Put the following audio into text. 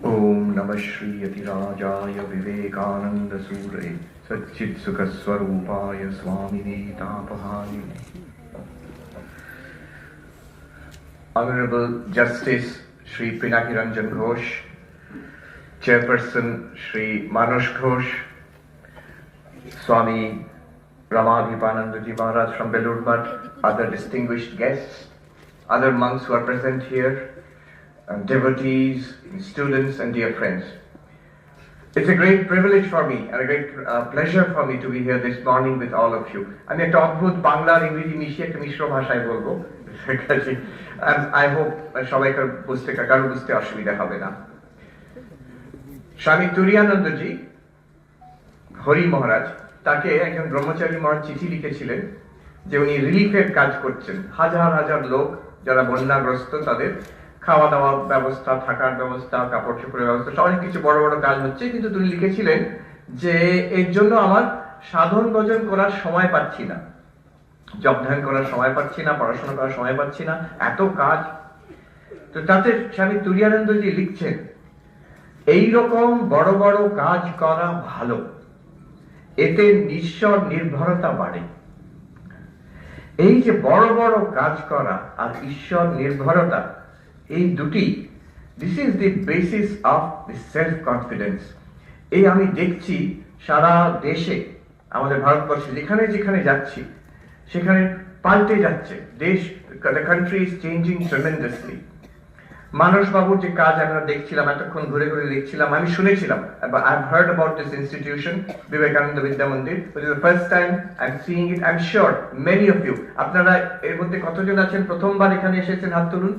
ओम नमः श्री यतिराजाय विवेकानंद सूरे सच्चिद सुख स्वरूपाय स्वामिने तापहारिणे. Honorable Justice Shri Pinaki Ranjan Ghosh, Chairperson Shri Manush Ghosh, Swami Ramadhipanandaji Maharaj from Belur Math, other distinguished guests, other monks who are present here, devotees, students and dear friends. It's a great privilege for me and a great pleasure for me to be here this morning with all of you. আমি একটা অদ্ভুত বাংলা আর ইংরেজি মিশিয়ে একটা মিশ্র ভাষায় বলবো, and I hope সবাইকার কারো বুঝতে অসুবিধা হবে না. স্বামী তুরিয়ানন্দজি হরি মহারাজ, তাকে একজন ব্রহ্মচারী মহারাজ চিঠি লিখেছিলেন যে উনি রিলিফের কাজ করছেন. হাজার হাজার লোক যারা বন্যাগ্রস্ত, তাদের খাওয়া দাওয়া ব্যবস্থা, থাকার ব্যবস্থা, কাপড় চোপড়ের ব্যবস্থা, অনেক কিছু বড় বড় কাজ হচ্ছে, কিন্তু তিনি লিখেছিলেন যে এর জন্য আমার সাধন ভজন করার সময় পাচ্ছি না, জপ ধ্যান করার সময় পাচ্ছি না, পড়াশোনা করার সময় পাচ্ছি না, এত কাজ. তো তাতে স্বামী তুরিয়ানন্দজি লিখছেন, এইরকম বড় বড় কাজ করা ভালো, এতে ঈশ্বর নির্ভরতা বাড়ে. এই যে বড় বড় কাজ করা আর ঈশ্বর নির্ভরতা, এই দুটি, this is the basis of the self confidence. এই আমি দেখছি সারা দেশে, আমাদের ভারতবর্ষে যেখানে যেখানে যাচ্ছি সেখানে পাল্টে যাচ্ছে দেশ. The country is changing tremendously. Manas বাবুর যে কাজ আমরা দেখছিলাম, এতক্ষণ ঘুরে ঘুরে দেখছিলাম, আমি শুনেছিলাম, I have heard about this institution, Vivekananda Vidya Mandir, but it's the first time I'm seeing it. I'm sure many of you, আপনারা এর মধ্যে কতজন আছেন প্রথমবার এখানে এসেছেন? হাত তুলুন.